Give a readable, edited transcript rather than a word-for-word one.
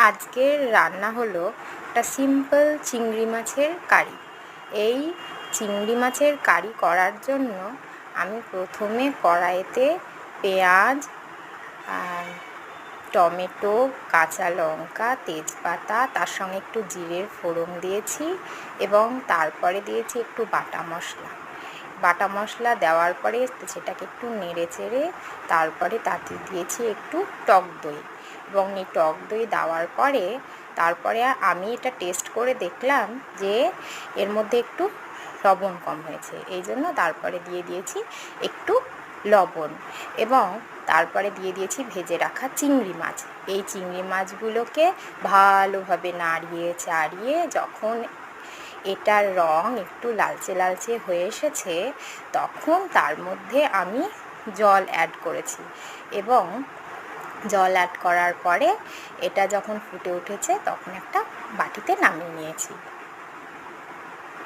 আজকের রান্না হলো একটা সিম্পল চিংড়ি মাছের কারি। এই চিংড়ি মাছের কারি করার জন্য আমি প্রথমে কড়াইতে পেঁয়াজ, টমেটো, কাঁচা লঙ্কা, তেজপাতা, তার সঙ্গে একটু জিরের ফোড়ন দিয়েছি এবং তারপরে দিয়েছি একটু বাটা মশলা দেওয়ার পরে সেটাকে একটু নেড়ে চেড়ে তারপরে তাতে দিয়েছি একটু টক দই এবং এই টক দই দেওয়ার পরে তারপরে আমি এটা টেস্ট করে দেখলাম যে এর মধ্যে একটু লবণ কম হয়েছে, এই জন্য তারপরে দিয়ে দিয়েছি একটু লবণ এবং তারপরে দিয়ে দিয়েছি ভেজে রাখা চিংড়ি মাছ। এই চিংড়ি মাছগুলোকে ভালোভাবে নাড়িয়ে চাড়িয়ে যখন এটার রং একটু লালচে লালচে হয়ে এসেছে তখন তার মধ্যে আমি জল অ্যাড করেছি এবং জল অ্যাড করার পরে এটা যখন ফুটে উঠেছে তখন একটা বাটিতে নামিয়ে নিয়েছি।